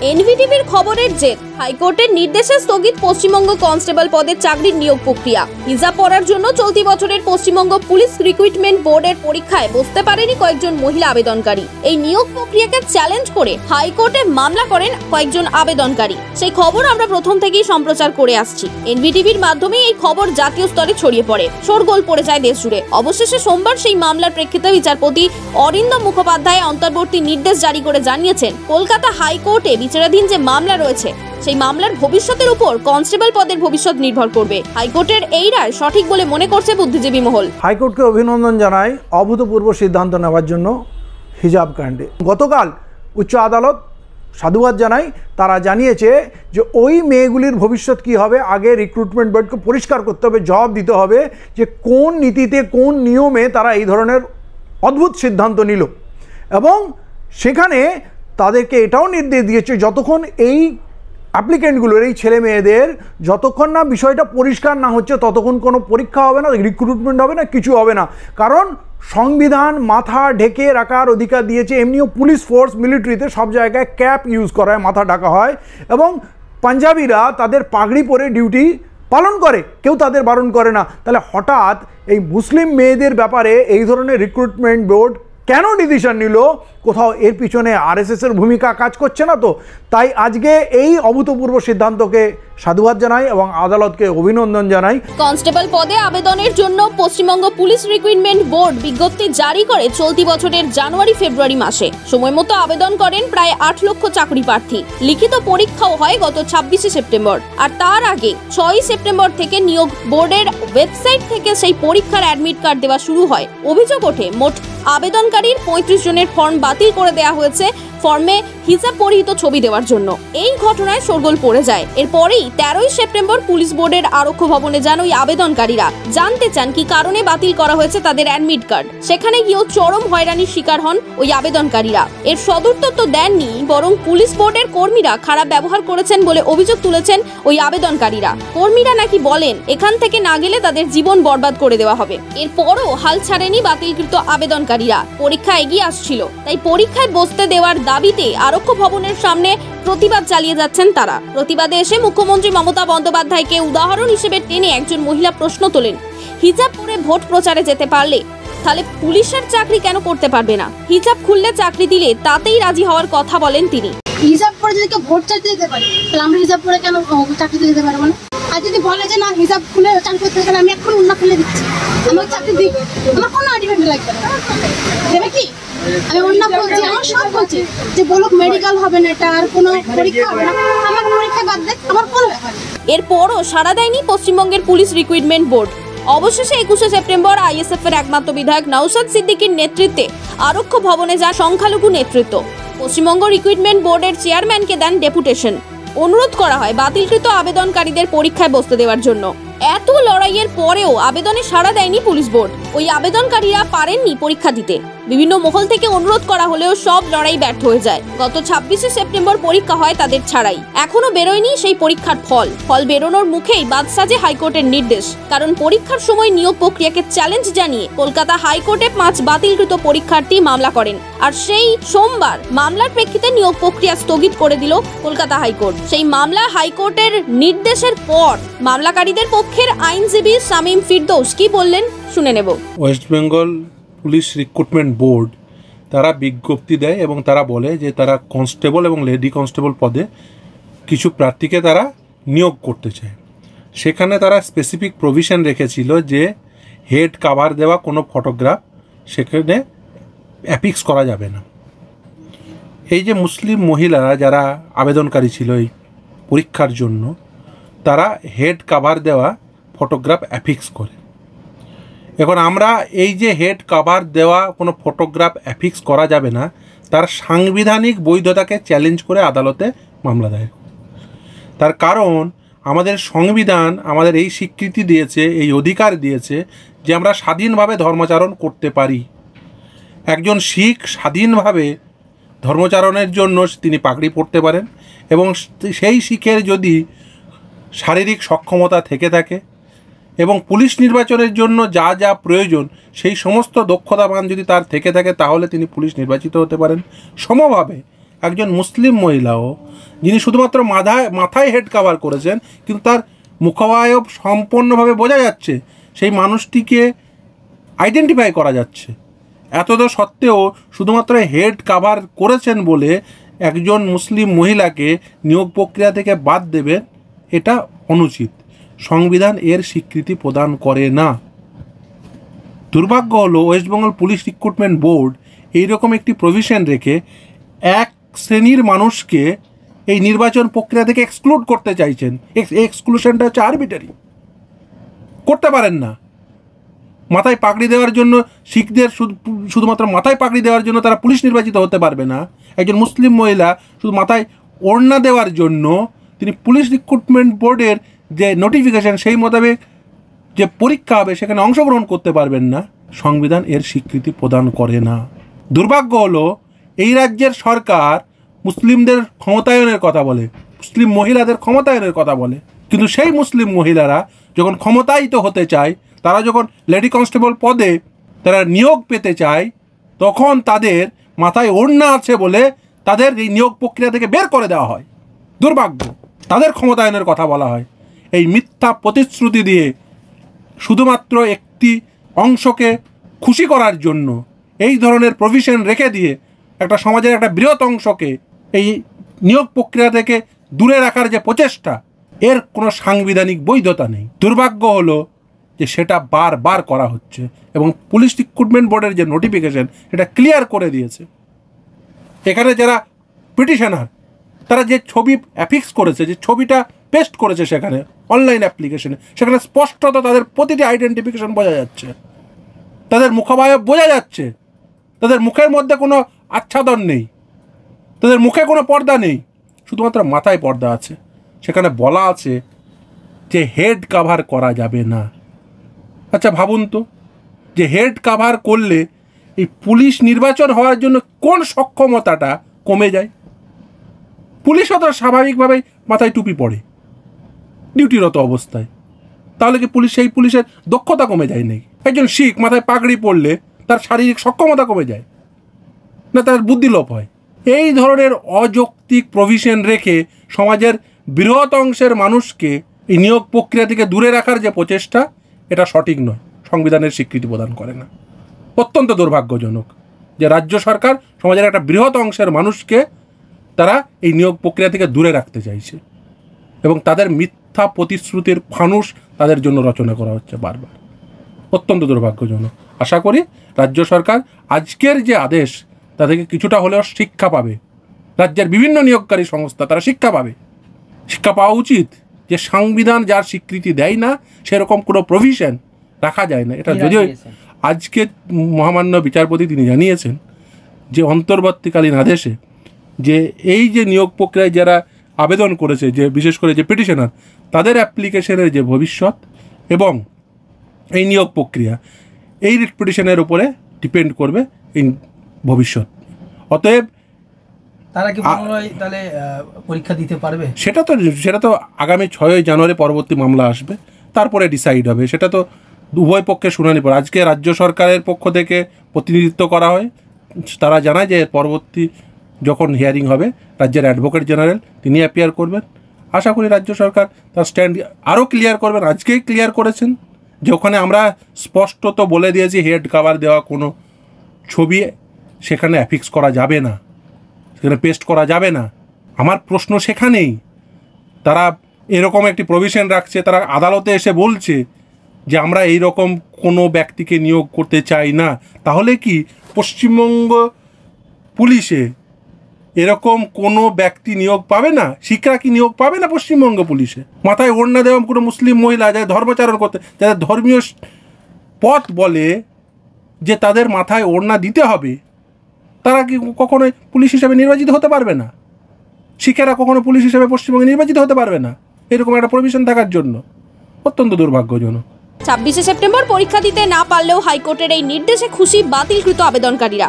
এনভিটিভির খবরের জের হাইকোর্টের নির্দেশে স্থগিত পশ্চিমবঙ্গ কনস্টেবল পদের চাকরির নিয়োগ প্রক্রিয়া। হিজাব পরার জন্য চলতি বছরের পশ্চিমবঙ্গ পুলিশ রিক্রুটমেন্ট বোর্ডের পরীক্ষায় বসতে পারেনি কয়েকজন মহিলা আবেদনকারী। এই নিয়োগ প্রক্রিয়াকে চ্যালেঞ্জ করে হাইকোর্টে মামলা করেন কয়েকজন আবেদনকারী। সেই খবর আমরা প্রথম থেকেই সম্প্রচার করে আসছি। এনভিটিভির মাধ্যমে এই খবর জাতীয় স্তরে ছড়িয়ে পড়ে, শোরগোল পড়ে যায় দেশ জুড়ে। অবশেষে সোমবার সেই মামলার প্রেক্ষিতে বিচারপতি অরিন্দম মুখোপাধ্যায় অন্তর্বর্তী নির্দেশ জারি করে জানিয়েছেন, কলকাতা হাইকোর্টে বিচারাধীন যে মামলা রয়েছে সেই মামলার ভবিষ্যতের উপর কনস্টেবল পদের ভবিষ্যৎ নির্ভর করবে। হাইকোর্টের এই রায় সঠিক বলে মনে করছে বুদ্ধিজীবী মহল। হাইকোর্টকে অভিনন্দন জানাই অভূতপূর্ব সিদ্ধান্ত নেওয়ার জন্য হিজাব কাণ্ডে। গতকাল উচ্চ আদালত সাধুবাদ জানাই, তারা জানিয়েছে যে ওই মেয়েগুলির ভবিষ্যৎ কী হবে আগে রিক্রুটমেন্ট বোর্ডকে পরিষ্কার করতে হবে, জবাব দিতে হবে যে কোন নীতিতে কোন নিয়মে তারা এই ধরনের অদ্ভুত সিদ্ধান্ত নিল। এবং সেখানে তাদেরকে এটাও নির্দেশ দিয়েছে যতক্ষণ এই অ্যাপ্লিকেন্টগুলোর, এই ছেলে মেয়েদের যতক্ষণ না বিষয়টা পরিষ্কার না হচ্ছে ততক্ষণ কোনো পরীক্ষা হবে না, রিক্রুটমেন্ট হবে না, কিছু হবে না। কারণ সংবিধান মাথা ঢেকে রাখার অধিকার দিয়েছে। এমনিও পুলিশ ফোর্স, মিলিটারিতে সব জায়গায় ক্যাপ ইউজ করা হয়, মাথা ঢাকা হয়, এবং পাঞ্জাবিরা তাদের পাগড়ি পরে ডিউটি পালন করে, কেউ তাদের বারণ করে না। তাহলে হঠাৎ এই মুসলিম মেয়েদের ব্যাপারে এই ধরনের রিক্রুটমেন্ট বোর্ড কেন ডিসিশন নিল? কোথাও এর পিছনে আরএসএসের ভূমিকা কাজ করছে না তো? তাই আজকে এই অভূতপূর্ব সিদ্ধান্তকে সাধুবাদ জানাই এবং আদালতকে অভিনন্দন জানাই। কনস্টেবল পদে আবেদনের জন্য পশ্চিমবঙ্গ পুলিশ রিক্রুটমেন্ট বোর্ড বিজ্ঞপ্তি জারি করে চলতি বছরের জানুয়ারি ফেব্রুয়ারি মাসে। সময় মতো আবেদন করেন প্রায় 8 লক্ষ চাকরি প্রার্থী। লিখিত পরীক্ষাও হয় গত 26 সেপ্টেম্বর। আর তার আগে 6 সেপ্টেম্বর থেকে নিয়োগ বোর্ডের ওয়েবসাইট থেকে সেই পরীক্ষার অ্যাডমিট কার্ড দেওয়া শুরু হয়। অভিযোগ ওঠে মোট আবেদনকারীর 35 জনের ফর্ম বাতিল করে দেওয়া হয়েছে ফর্মে হিজাব পরিহিত ছবি দেওয়ার জন্য। এই ঘটনায় শোরগোল পড়ে যায়। এরপরেই 13 সেপ্টেম্বর পুলিশ বোর্ডের আরক্ষ ভবনে যান ওই আবেদনকারীরা, জানতে চান কি কারণে বাতিল করা হয়েছে তাদের অ্যাডমিট কার্ড। সেখানে গিয়েও চরম হয়রানির শিকার হন ওই আবেদনকারীরা। এর সদুত্তর তো দেননি, বরং পুলিশ বোর্ডের কর্মীরা খারাপ ব্যবহার করেছেন বলে অভিযোগ তুলেছেন ওই আবেদনকারীরা। কর্মীরা নাকি বলেন এখান থেকে না গেলে তাদের জীবন বরবাদ করে দেওয়া হবে। এরপরও হাল ছাড়েনি বাতিলকৃত আবেদনকারীরা, পরীক্ষা এগিয়ে আসছিল। তাই পরীক্ষায় বসতে দেওয়ার দাবিতে আরক্ষ ভবনের সামনে প্রতিবাদ চালিয়ে যাচ্ছেন তারা। প্রতিবাদে এসে মুখ্যমন্ত্রী মমতা বন্দ্যোপাধ্যায়কে উদাহরণ হিসেবে টেনে একজন মহিলা প্রশ্ন তোলেন, হিজাব পরে ভোট প্রচারে যেতে পারলে তাহলে পুলিশের চাকরি কেন করতে পারবে না? হিজাব খুললে চাকরি দিলে তাতেই রাজি হওয়ার কথা বলেন তিনি। হিজাব পরে যদি কেউ ভোট চাইতে যেতে পারে তাহলে আমরা হিজাব পরে কেন চাকরি দিতে পারবো না? আর যদি বলে যে না হিজাব খুলে চাকরি করতে গেলে আমি এখন উন্না খুলে দিচ্ছি, আমার চাকরি দিই, আমার কোনো আর্টিফিকেট লাগবে না, দেবে কি? আমি অন্য বলছি, আমার সব বলছি যে বলুক মেডিকেল হবে না, এটা আর কোনো পরীক্ষা হবে না, আমার পরীক্ষা বাদ দেয়, আমার কোনো ব্যাপার। এরপরও সাড়া দেয়নি পশ্চিমবঙ্গের পুলিশ রিক্রুটমেন্ট বোর্ড। অবশেষে 21 সেপ্টেম্বর আইএসএফ এর একমাত্র বিধায়ক নওশাদ সিদ্দিকীর নেতৃত্বে আরক্ষ ভবনে যান সংখ্যালঘু নেতৃত্ব। পশ্চিমবঙ্গ রিক্রুটমেন্ট বোর্ডের চেয়ারম্যানকে দেন ডেপুটেশন। অনুরোধ করা হয় বাতিলকৃত আবেদনকারীদের পরীক্ষায় বসতে দেওয়ার জন্য। এত লড়াইয়ের পরেও আবেদনে সাড়া দেয়নি পুলিশ বোর্ড। ওই আবেদনকারীরা পারেননি পরীক্ষা দিতে। বিভিন্ন মহল থেকে অনুরোধ করা হলেও সব লড়াই ব্যর্থ হয়ে যায়। গত 26 সেপ্টেম্বর পরীক্ষা হয় তাদের ছাড়াই। এখনো বেরোয়নি সেই পরীক্ষার ফল বেরোনোর মুখেই বাদ সাজে হাইকোর্টের নির্দেশ। কারণ পরীক্ষার সময় নিয়োগ প্রক্রিয়াকে চ্যালেঞ্জ জানিয়ে কলকাতা হাইকোর্টে 5 বাতিলকৃত পরীক্ষার্থী মামলা করেন। আর সেই সোমবার মামলার প্রেক্ষিতে নিয়োগ প্রক্রিয়া স্থগিত করে দিল কলকাতা হাইকোর্ট। সেই মামলা হাইকোর্টের নির্দেশের পর মামলাকারীদের পক্ষের আইনজীবী শামীম ফিরদৌস কি বললেন শুনে নেব। West Bengal police recruitment board তারা বিজ্ঞপ্তি দেয় এবং তারা বলে যে তারা কনস্টেবল এবং লেডি কনস্টেবল পদে কিছু প্রার্থীকে তারা নিয়োগ করতে চায়। সেখানে তারা স্পেসিফিক প্রভিশন রেখেছিল যে হেড কাভার দেওয়া কোনো ফটোগ্রাফ সেখানে অ্যাপিক্স করা যাবে না। এই যে মুসলিম মহিলারা যারা আবেদনকারী ছিল এই পরীক্ষার জন্য, তারা হেড কাভার দেওয়া ফটোগ্রাফ অ্যাফিক্স করে। এখন আমরা এই যে হেড কাভার দেওয়া কোনো ফটোগ্রাফ অ্যাফিক্স করা যাবে না, তার সাংবিধানিক বৈধতাকে চ্যালেঞ্জ করে আদালতে মামলা দায়ের। তার কারণ আমাদের সংবিধান আমাদের এই স্বীকৃতি দিয়েছে, এই অধিকার দিয়েছে যে আমরা স্বাধীনভাবে ধর্মাচরণ করতে পারি। একজন শিখ স্বাধীনভাবে ধর্মাচরণের জন্য তিনি পাগড়ি পরতে পারেন এবং সেই শিখের যদি শারীরিক সক্ষমতা থেকে থাকে এবং পুলিশ নির্বাচনের জন্য যা যা প্রয়োজন সেই সমস্ত দক্ষতাবান যদি তার থেকে থাকে তাহলে তিনি পুলিশ নির্বাচিত হতে পারেন। সমভাবে একজন মুসলিম মহিলাও যিনি শুধুমাত্র মাথায় হেড কাভার করেছেন, কিন্তু তার মুখাবয়ব সম্পূর্ণভাবে বোঝা যাচ্ছে, সেই মানুষটিকে আইডেন্টিফাই করা যাচ্ছে। এতদ সত্ত্বেও শুধুমাত্র হেড কাভার করেছেন বলে একজন মুসলিম মহিলাকে নিয়োগ প্রক্রিয়া থেকে বাদ দেবেন, এটা অনুচিত। সংবিধান এর স্বীকৃতি প্রদান করে না। দুর্ভাগ্য হলো ওয়েস্টবেঙ্গল পুলিশ রিক্রুটমেন্ট বোর্ড এইরকম একটি প্রভিশন রেখে এক শ্রেণীর মানুষকে এই নির্বাচন প্রক্রিয়া থেকে এক্সক্লুড করতে চাইছেন। এক্সক্লুশনটা হচ্ছে আরবিটারি, করতে পারেন না। মাথায় পাগড়ি দেওয়ার জন্য শিখদের শুধুমাত্র মাথায় পাগড়ি দেওয়ার জন্য তারা পুলিশ নির্বাচিত হতে পারবে না। একজন মুসলিম মহিলা শুধু মাথায় ওড়না দেওয়ার জন্য তিনি পুলিশ রিক্রুটমেন্ট বোর্ডের যে নোটিফিকেশান সেই মোতাবেক যে পরীক্ষা হবে সেখানে অংশগ্রহণ করতে পারবেন না। সংবিধান এর স্বীকৃতি প্রদান করে না। দুর্ভাগ্য হলো এই রাজ্যের সরকার মুসলিমদের ক্ষমতায়নের কথা বলে, মুসলিম মহিলাদের ক্ষমতায়নের কথা বলে, কিন্তু সেই মুসলিম মহিলারা যখন ক্ষমতায়িত হতে চায়, তারা যখন লেডি কনস্টেবল পদে তারা নিয়োগ পেতে চায়, তখন তাদের মাথায় ওড়না আছে বলে তাদের এই নিয়োগ প্রক্রিয়া থেকে বের করে দেওয়া হয়। দুর্ভাগ্য, তাদের ক্ষমতায়নের কথা বলা হয়। এই মিথ্যা প্রতিশ্রুতি দিয়ে শুধুমাত্র একটি অংশকে খুশি করার জন্য এই ধরনের প্রভিশন রেখে দিয়ে একটা সমাজের একটা বৃহৎ অংশকে এই নিয়োগ প্রক্রিয়া থেকে দূরে রাখার যে প্রচেষ্টা, এর কোনো সাংবিধানিক বৈধতা নেই। দুর্ভাগ্য হলো যে সেটা বারবার করা হচ্ছে এবং পুলিশ রিক্রুটমেন্ট বোর্ডের যে নোটিফিকেশন সেটা ক্লিয়ার করে দিয়েছে। এখানে যারা পিটিশনার তারা যে ছবি অ্যাফিক্স করেছে, যে ছবিটা পেস্ট করেছে সেখানে অনলাইন অ্যাপ্লিকেশনে, সেখানে স্পষ্টত তাদের প্রতিটি আইডেন্টিফিকেশন বোঝা যাচ্ছে, তাদের মুখাবয়ব বোঝা যাচ্ছে, তাদের মুখের মধ্যে কোনো আচ্ছাদন নেই, তাদের মুখে কোনো পর্দা নেই, শুধুমাত্র মাথায় পর্দা আছে। সেখানে বলা আছে যে হেড কাভার করা যাবে না। আচ্ছা ভাবুন তো, যে হেড কাভার করলে এই পুলিশ নির্বাচন হওয়ার জন্য কোন সক্ষমতাটা কমে যায়? পুলিশও তো স্বাভাবিকভাবেই মাথায় টুপি পড়ে ডিউটিরত অবস্থায়, তাহলে কি সেই পুলিশের দক্ষতা কমে যায় নাকি? একজন শিখ মাথায় পাগড়ি পরলে তার শারীরিক সক্ষমতা কমে যায় না, তার বুদ্ধিলোপ হয়? এই ধরনের অযৌক্তিক প্রভিশন রেখে সমাজের বৃহৎ অংশের মানুষকে এই নিয়োগ প্রক্রিয়া থেকে দূরে রাখার যে প্রচেষ্টা, এটা সঠিক নয়, সংবিধানের স্বীকৃতি প্রদান করে না। অত্যন্ত দুর্ভাগ্যজনক যে রাজ্য সরকার সমাজের একটা বৃহৎ অংশের মানুষকে তারা এই নিয়োগ প্রক্রিয়া থেকে দূরে রাখতে চাইছে এবং তাদের মিথ্যা প্রতিশ্রুতির ফানুস তাদের জন্য রচনা করা হচ্ছে বারবার। অত্যন্ত দুর্ভাগ্যজনক। আশা করি রাজ্য সরকার আজকের যে আদেশ তা থেকে কিছুটা হলেও শিক্ষা পাবে। রাজ্যের বিভিন্ন নিয়োগকারী সংস্থা তারা শিক্ষা পাবে। শিক্ষা পাওয়া উচিত যে সংবিধান যার স্বীকৃতি দেয় না সেরকম কোনো প্রভিশন রাখা যায় না। এটা যদিও আজকে মহামান্য বিচারপতি তিনি জানিয়েছেন যে অন্তর্বর্তীকালীন আদেশে যে এই যে নিয়োগ প্রক্রিয়ায় যারা আবেদন করেছে, যে বিশেষ করে যে পিটিশনার, তাদের অ্যাপ্লিকেশনের যে ভবিষ্যৎ এবং এই নিয়োগ প্রক্রিয়া, এই রিট পিটিশনের উপরে ডিপেন্ড করবে এই ভবিষ্যৎ। অতএব তারা কি পুনরায় তাহলে পরীক্ষা দিতে পারবে? সেটা তো আগামী 6 জানুয়ারি পরবর্তী মামলা আসবে, তারপরে ডিসাইড হবে। সেটা তো উভয় পক্ষে শুনানি পর। আজকে রাজ্য সরকারের পক্ষ থেকে প্রতিনিধিত্ব করা হয়, তারা জানায় যে পরবর্তী যখন হিয়ারিং হবে রাজ্যের অ্যাডভোকেট জেনারেল তিনি অ্যাপিয়ার করবেন। আশা করি রাজ্য সরকার তার স্ট্যান্ড আরও ক্লিয়ার করবেন। আজকেই ক্লিয়ার করেছেন যে ওখানে আমরা স্পষ্টত বলে দিয়েছি হেড কাভার দেওয়া কোনো ছবি সেখানে অ্যাফিক্স করা যাবে না, সেখানে পেস্ট করা যাবে না। আমার প্রশ্ন সেখানেই, তারা এরকম একটি প্রভিশন রাখছে, তারা আদালতে এসে বলছে যে আমরা এই রকম কোনো ব্যক্তিকে নিয়োগ করতে চাই না, তাহলে কি পশ্চিমবঙ্গ পুলিশে এরকম কোনো ব্যক্তি নিয়োগ পাবে না? শিখরা কি নিয়োগ পাবে না পশ্চিমবঙ্গ পুলিশে? মাথায় ওড়না দেওয়া কোনো মুসলিম মহিলা যাদের ধর্মচারণ করতে, যাদের ধর্মীয় পথ বলে যে তাদের মাথায় ওড়না দিতে হবে, তারা কি কখনোই পুলিশ হিসেবে নির্বাচিত হতে পারবে না? শিখেরা কখনো পুলিশ হিসেবে পশ্চিমবঙ্গে নির্বাচিত হতে পারবে না এরকম একটা প্রভিশন থাকার জন্য। অত্যন্ত দুর্ভাগ্যজনক। 26শে সেপ্টেম্বর পরীক্ষা দিতে না পারলেও হাইকোর্টের এই নির্দেশে খুশি বাতিলকৃত আবেদনকারীরা।